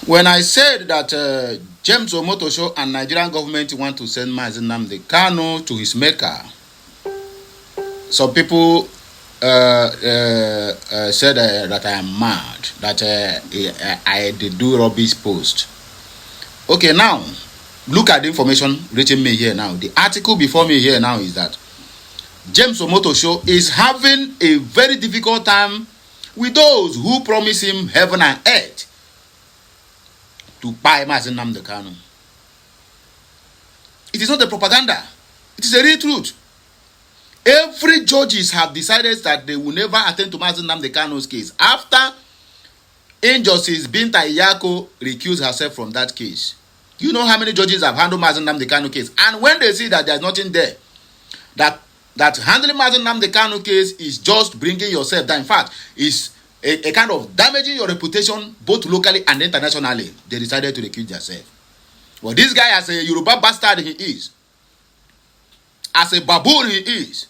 When I said that James Omotosho and Nigerian government want to send Mazi Nnamdi Kanu to his maker, some people said that I am mad, that I did do rubbish post. Okay, now look at the information reaching me here now. The article before me here now is that James Omotosho is having a very difficult time with those who promise him heaven and earth to buy Mazi Nnamdi Kanu. It is not a propaganda. It is a real truth. Every judges have decided that they will never attend to Mazi Nnamdi Kanu's case after Injustice Binta Iyako recused herself from that case. You know how many judges have handled Mazi Nnamdi Kanu case, and when they see that there is nothing there, that handling Mazi Nnamdi Kanu case is just bringing yourself down. In fact, is a kind of damaging your reputation both locally and internationally. They decided to recuse themselves. Well, this guy, as a Yoruba bastard he is, as a baboon he is,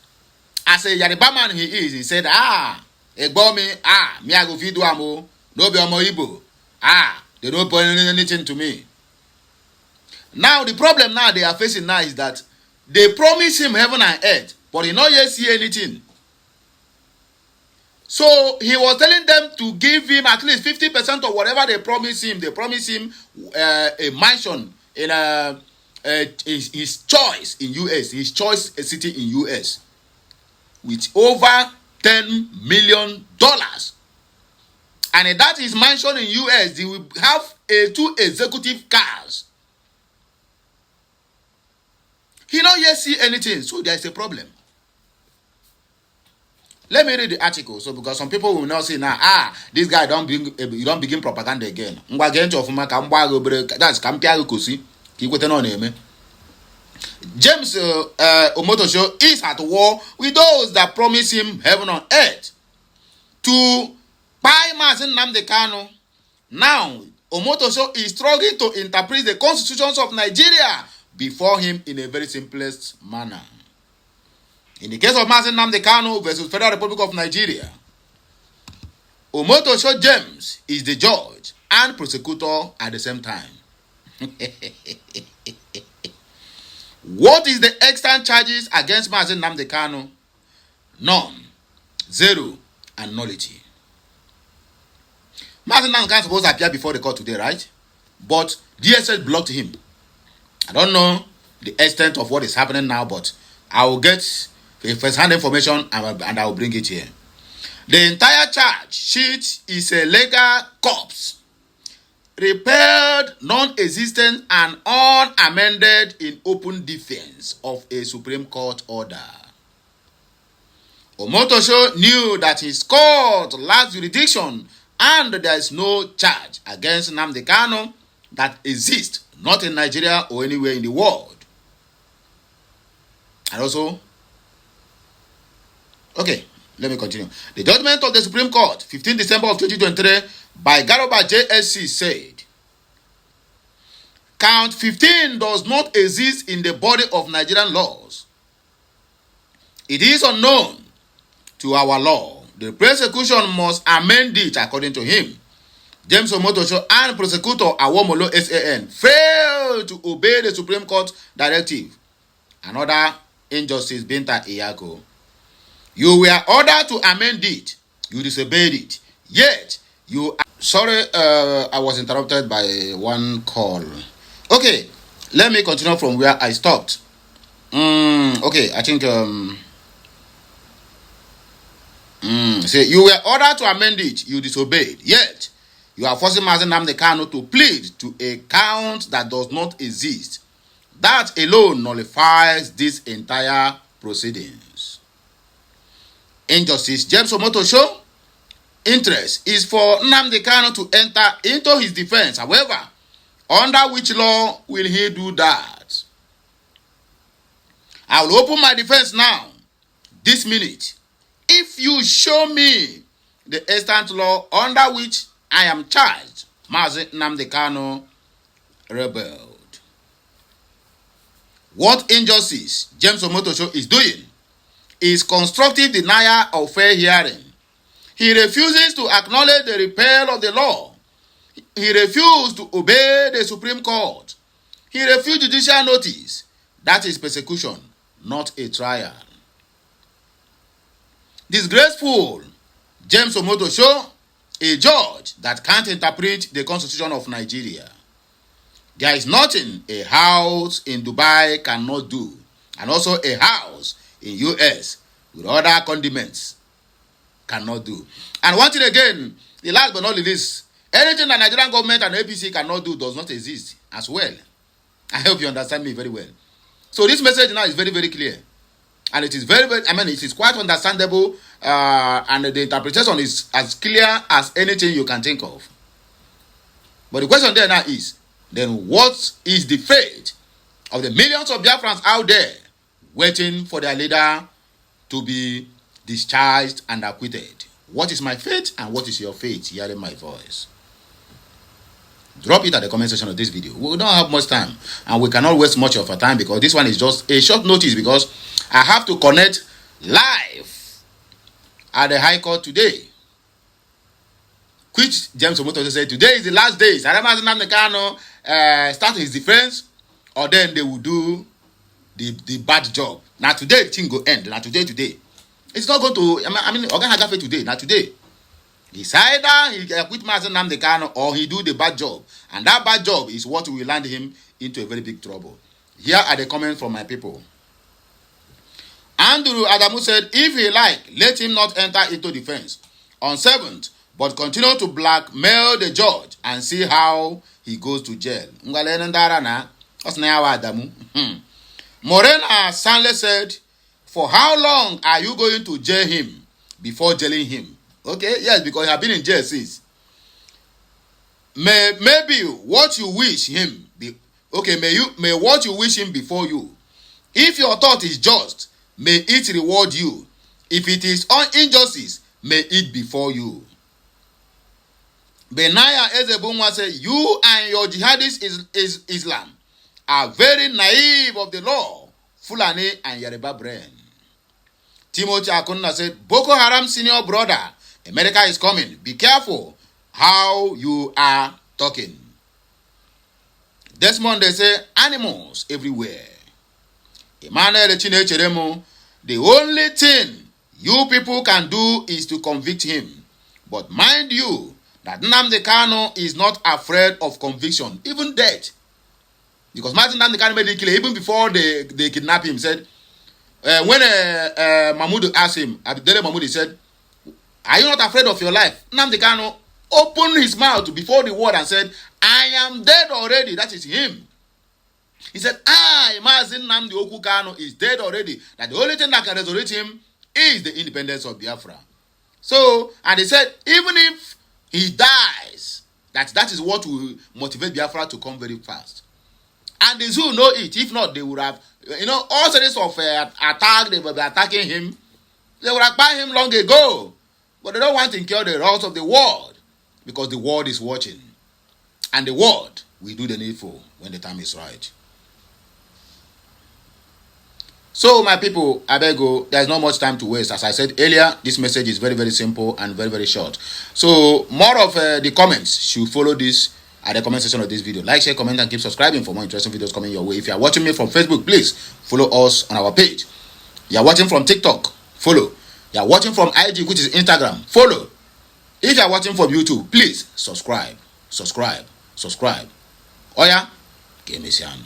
as a Yoruba man he is, he said, Egbo me, me I go feed do amo, no be omo Igbo, they don't put anything to me. Now the problem now they are facing now is that they promise him heaven and earth, but he not yet see anything. So he was telling them to give him at least 50% of whatever they promised him. They promised him a mansion in his choice in US, his choice city in US, with over $10 million. And in that his mansion in US, they will have 2 executive cars. He not yet see anything, so there is a problem. Let me read the article, so because some people will not say now, this guy don't begin propaganda again. James Omotosho is at war with those that promise him heaven on earth to buy Mazi Nnamdi Kanu. Now, Omotosho is struggling to interpret the constitutions of Nigeria before him in a very simplest manner. In the case of Mazi Nnamdi Kanu versus Federal Republic of Nigeria, Omotosho James is the judge and prosecutor at the same time. What is the extant charges against Mazi Nnamdi Kanu? None, zero, and nullity. Mazi Nnamdi Kanu is supposed to appear before the court today, right? But DSS blocked him. I don't know the extent of what is happening now, but I will get first-hand information and I will bring it here. The entire charge sheet is a legal corpse, repaired, non-existent, and unamended in open defense of a Supreme Court order. Omotosho knew that his court lacks jurisdiction and there is no charge against Nnamdi Kanu that exists, not in Nigeria or anywhere in the world. And also, okay, let me continue. The judgment of the Supreme Court, 15 December of 2023, by Garoba JSC said, Count 15 does not exist in the body of Nigerian laws. It is unknown to our law. The prosecution must amend it according to him. James Omotosho and prosecutor Awomolo SAN failed to obey the Supreme Court directive. Another injustice, Binta Iyako. You were ordered to amend it. You disobeyed it. Yet, you... Sorry, I was interrupted by one call. Okay, let me continue from where I stopped. Okay, I think... say, you were ordered to amend it. You disobeyed. Yet, you are forcing Mazi Nnamdi Kanu to plead to a count that does not exist. That alone nullifies this entire proceedings. Injustice. James Omotosho interest is for Nnamdi Kanu to enter into his defense. However, under which law will he do that? I will open my defense now, this minute. If you show me the extant law under which I am charged, Mazi Nnamdi Kanu rebelled. What injustice James Omotosho is doing is constructive denial of fair hearing. He refuses to acknowledge the repeal of the law. he refused to obey the Supreme Court. He refused judicial notice. That is persecution, not a trial. Disgraceful. James Omotosho, a judge that can't interpret the Constitution of Nigeria. There is nothing a house in Dubai cannot do, and also a house in US with other condiments cannot do. And one thing again, the last but not the least, anything that Nigerian government and APC cannot do does not exist as well. I hope you understand me very well. So this message now is very, very clear. And it is very, very, it is quite understandable, and the interpretation is as clear as anything you can think of. But the question there now is, then what is the fate of the millions of Biafrans out there waiting for their leader to be discharged and acquitted? What is my fate and what is your fate hearing my voice? Drop it at the comment section of this video. We don't have much time and we cannot waste much of our time because this one is just a short notice because I have to connect live at the High Court today. Which James Omotosho said today is the last day. Nnamdi Kanu start his defense, or then they will do the bad job. Now today the thing go end. Now today. It's not going to, Oga Hagafe today, not today. It's either he quit Nnamdi Kanu or he do the bad job. And that bad job is what will land him into a very big trouble. Here are the comments from my people. Andrew Adamu said, if he like, let him not enter into defense on 7th, but continue to blackmail the judge and see how he goes to jail. Morena Sanle said, for how long are you going to jail him before jailing him? Okay, yes, because he has been in jail since. Maybe what you wish him be okay, may what you wish him before you. If your thought is just, may it reward you. If it is injustice, may it befall you. Benaya Ezebunwa said, you and your jihadist is Islam are very naive of the law, Fulani and Yoruba brain. Timothy Akunna said, Boko Haram senior brother, America is coming. Be careful how you are talking. Desmond, they say, animals everywhere. Emmanuel Chinechiremo, the only thing you people can do is to convict him. But mind you, that Nnamdi Kanu is not afraid of conviction, even death. Because Nnamdi Kanu made it clear, even before they kidnapped him, said, when Mahmoud asked him, Abdullah Mahmoud said, are you not afraid of your life? Nnamdi Kanu opened his mouth before the word and said, I am dead already. That is him. He said, Mazin Nnamdi Oku Kanu is dead already. That the only thing that can resurrect him is the independence of Biafra. So, and he said, even if he dies, that is what will motivate Biafra to come very fast. And the Zoo know it. If not, they would have, all series of attack, they will be attacking him. They would have banned him long ago. But they don't want to incur the wrath of the world because the world is watching. And the world will do the needful when the time is right. So, my people, I beg you, there's not much time to waste. As I said earlier, this message is very, very simple and very, very short. So, more of the comments should follow this at the comment section of this video. Like, share, comment, and keep subscribing for more interesting videos coming your way. If you are watching me from Facebook, please follow us on our page. You are watching from TikTok, follow. You are watching from IG, which is Instagram, follow. If you are watching from YouTube, please subscribe. Oya, Kemesian.